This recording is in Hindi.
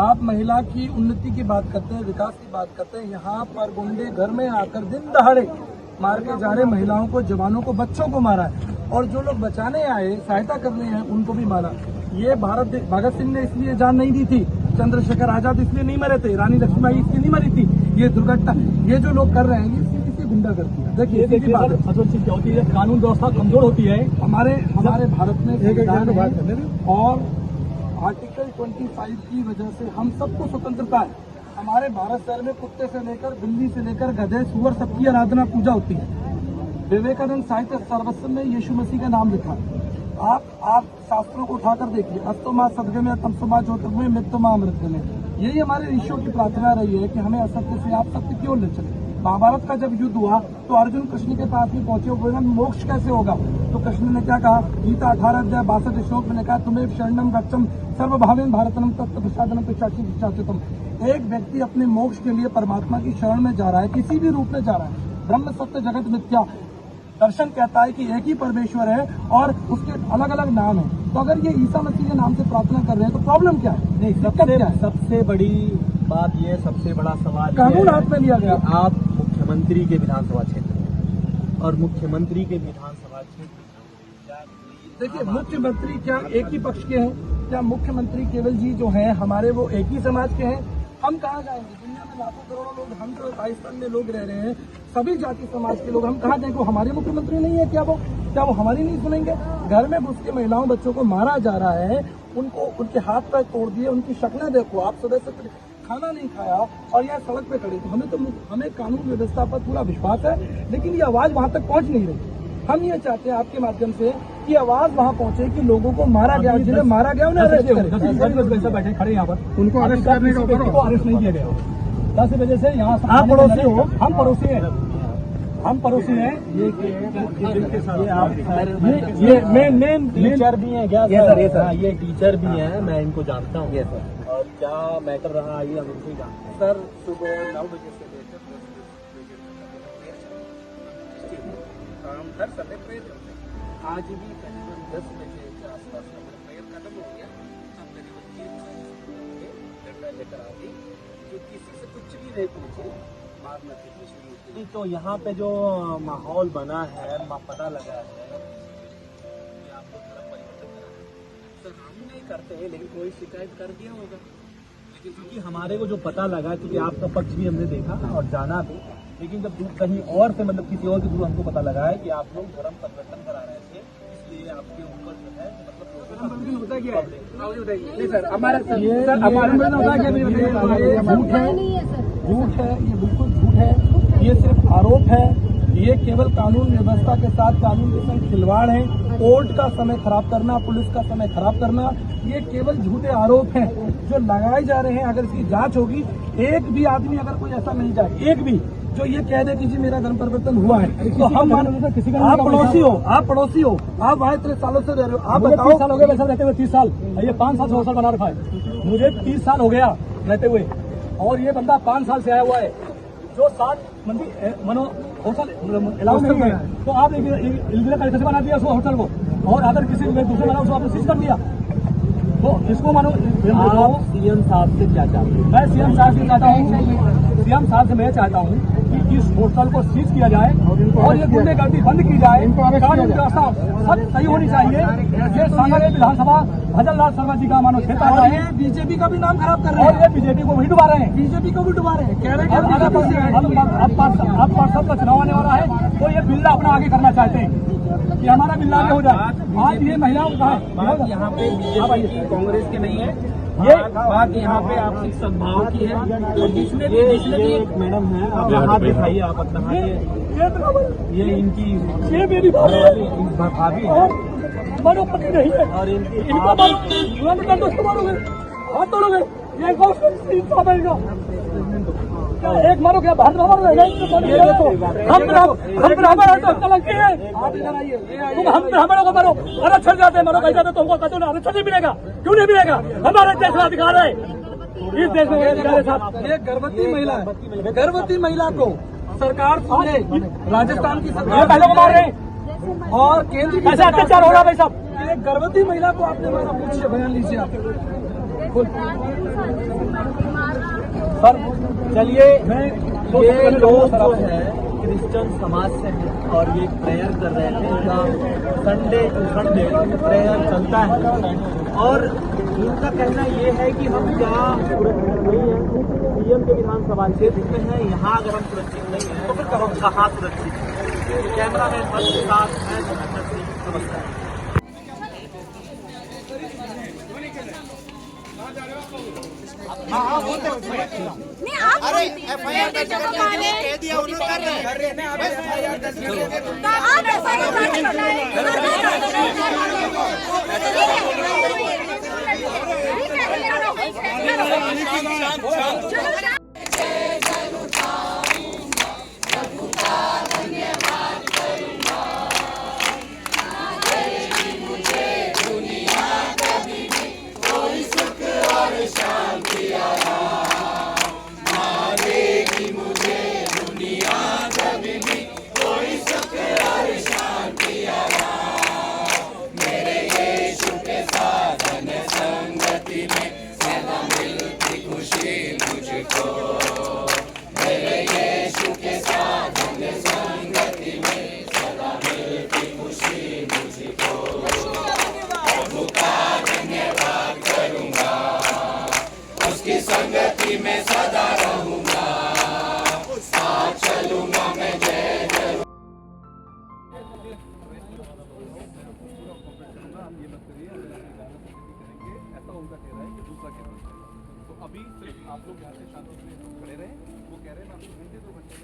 आप महिला की उन्नति की बात करते हैं, विकास की बात करते हैं, यहाँ पर गुंडे घर में आकर दिन दहाड़े मार के जा रहे महिलाओं को, जवानों को, बच्चों को मारा है और जो लोग बचाने आए, सहायता करने हैं, उनको भी मारा। ये भगत सिंह ने इसलिए जान नहीं दी थी, चंद्रशेखर आजाद इसलिए नहीं मरे थे, रानी लक्ष्मीबाई इसलिए नहीं मरी थी। ये दुर्घटना ये जो लोग कर रहे हैं ये किसी गुंडा करती है। देखिए चीज क्या होती है, कानून व्यवस्था कमजोर होती है। हमारे भारत में और आर्टिकल 25 की वजह से हम सबको स्वतंत्रता है। हमारे भारत शहर में कुत्ते से लेकर बिल्ली से लेकर गधे सुअर सबकी आराधना पूजा होती है। विवेकानंद साहित्य सर्वस्व में यीशु मसीह का नाम लिखा। आप शास्त्रों को उठाकर देखिए, अस्तो माँ सदगमे तमसो माँ ज्योतिर्गमय मृत्यु माँ अमृतगमय। यही हमारे ऋषियों की प्रार्थना रही है कि हमें असत्य से आप सत्य क्यों ले चले। महाभारत का जब युद्ध हुआ तो अर्जुन कृष्ण के पास भी पहुंचे, बोले मोक्ष कैसे होगा। तो कृष्ण ने क्या कहा, गीता 18 श्लोक में कहा, तुम्हें शरणम गच्छम सर्वभावेन भारतनम तत्व प्रसादनम पिशाचितम। एक व्यक्ति अपने मोक्ष के लिए परमात्मा की शरण में जा रहा है, किसी भी रूप में जा रहा है। ब्रह्म सत्य जगत मिथ्या दर्शन कहता है कि एक ही परमेश्वर है और उसके अलग अलग नाम है। तो अगर ये ईसा मसीह के नाम से प्रार्थना कर रहे हैं तो प्रॉब्लम क्या है? नहीं, सबसे बड़ी बात ये, सबसे बड़ा सवाल कानून हाथ में लिया गया। आप मुख्यमंत्री के विधानसभा क्षेत्र और मुख्यमंत्री के विधानसभा क्षेत्र, देखिए मुख्यमंत्री क्या एक ही पक्ष के हैं? क्या मुख्यमंत्री केवल जी जो हैं हमारे वो एक ही समाज के हैं? हम कहाँ जाएंगे? दुनिया में लाखों करोड़ों लोग, हम जो राजस्थान में लोग रह रहे हैं, सभी जाति समाज के लोग, हम कहाँ जाएंगे? वो हमारे मुख्यमंत्री नहीं है क्या? क्या वो हमारी नहीं सुनेंगे? घर में घुस के महिलाओं बच्चों को मारा जा रहा है, उनको उनके हाथ पैर तोड़ दिए, उनकी शक्लें देखो। आप सुबह से खाना नहीं खाया और यहाँ सड़क पे खड़े। तो हमें कानून व्यवस्था पर पूरा विश्वास है, लेकिन ये आवाज वहाँ तक पहुँच नहीं रही। हम ये चाहते हैं आपके माध्यम से कि आवाज वहाँ पहुँचे कि लोगों को मारा गया, जिन्हें मारा गया उन्हें अरेस्ट करें। बैठे खड़े यहाँ पर, उनको अरेस्ट करने का अरेस्ट नहीं किया गया। 10 बजे से यहाँ आप पड़ोसी हो, हम पड़ोसी हैं, हम पड़ोसी हैं। ये मेन टीचर भी हैं क्या? सर ये टीचर भी हैं, मैं इनको जानता हूँ। और क्या मैटर रहा ये हम इनको जानते हैं। सर सुबह 9 बजे से लेकर 10 बजे हर समय प्रेयर करते हैं। आज भी करीबन 10 बजे के आसपास प्रेयर खत्म हो गया। हम करीबन डंडा लेकर आ गई, जो किसी से कुछ भी नहीं पूछे, मारना कितनी शुरू होती। तो यहाँ पे जो माहौल बना है, पता लगा है कि आप लोग थोड़ा परिवर्तन करा है। सर हम नहीं करते हैं, लेकिन कोई शिकायत कर दिया होगा। क्योंकि हमारे को जो पता लगा, क्योंकि आपका पक्ष भी हमने देखा और जाना भी, लेकिन जब कहीं और से, मतलब किसी और के थ्रू हमको पता लगा है कि आप लोग धर्म परिवर्तन करा रहे थे, इसलिए आपके ऊपर जो है नहीं सर, हमारा झूठ है, ये बिल्कुल झूठ है, ये सिर्फ आरोप है। ये केवल कानून व्यवस्था के साथ कानून के संग खिलवाड़ है। कोर्ट का समय खराब करना, पुलिस का समय खराब करना, ये केवल झूठे आरोप हैं जो लगाए जा रहे हैं। अगर इसकी जांच होगी, एक भी आदमी अगर कोई ऐसा मिल जाए, एक भी जो ये कह दे कि जी मेरा धर्म परिवर्तन हुआ है, तो हम किसी का आप पड़ोसी हो, आप वहाँ इतने सालों से रह रहे हो, आप बताओ। 30 साल हो गए वैसे रहते हुए, 30 साल, ये 5 साल 6 साल बना रखा है। मुझे 30 साल हो गया रहते हुए, और ये बंदा 5 साल से आया हुआ है। जो 7 होटल अलाउ नहीं है, तो आप इल्लीगल तरीके से बना दिया उसको होटल को, और अगर किसी दूसरे बना उसको आपने सीज कर दिया। तो इसको मानो आप सीएम साहब से क्या चाहते हैं? मैं सीएम साहब से चाहता हूँ, सीएम साहब से मैं चाहता हूँ कि इस होटल को सीज किया जाए और ये गुंडेगर्दी बंद की जाए। कानून व्यवस्था सब सही होनी चाहिए। ये सागर विधानसभा भजन लाल शर्मा जी का मानो क्षेत्र आता है। बीजेपी का भी नाम खराब कर रहे हैं, और ये बीजेपी को भी डुबा रहे हैं, बीजेपी को भी डुबा रहे हैं। कह रहे हैं अब पार्षद का चुनाव आने वाला है, तो ये बिल्ला अपना आगे करना चाहते हैं कि हमारा बिल्ला आगे हो जाए। आज ये महिलाओं का यहाँ पे बीजेपी की, कांग्रेस के नहीं है, ये बात यहाँ पे आपसी सद्भाव की है। और जिसने भी एक मैडम है, आप हाथ दिखाइए, आप अपना हाथ, ये इनकी, ये मेरी भाभी है, मानो पति नहीं है, और इनको मारोगे, हाथ तोड़ोगे, ये एक मारो क्या भारत हम ब्राह्मणों को मारो, आरक्षण जाते हैं, मारो कहीं जाते तुमको कहते हो आरक्षण नहीं मिलेगा। क्यों नहीं मिलेगा? हमारे देश का अधिकार है, इस देश में अधिकार है। ये गर्भवती महिला है, गर्भवती महिला को सरकार सुने, राजस्थान की सरकार पहले को मार रहे हैं और केंद्र की कैसे अत्याचार हो रहा है भाई साहब? एक गर्भवती महिला को आपने मारा, पूछिए, बयान लीजिए आप। सर चलिए ये लोग जो है क्रिश्चियन समाज से हैं और ये प्रेयर कर रहे थे। इनका संडे टू संडे प्रेयर चलता है और इनका कहना ये है कि हम क्या सुरक्षित नहीं है, सीएम के विधानसभा क्षेत्र में है, यहाँ अगर हम सुरक्षित नहीं है तो फिर हम कहाँ सुरक्षित है। कैमरा मैन बस के साथ मैं नमस्कार। नहीं आप अरे एफआईआर दर्ज करने कह दिया उन्होंने कर रहे हैं अब एफआईआर दर्ज करने आप एफआईआर संगति में सदा रहूंगा, साथ चलूंगा मैं जय जरूर। तो अभी सिर्फ आप लोग यहाँ से शांति से खड़े रहे, वो कह रहे हैं मैं आपको घंटे 2 घंटे में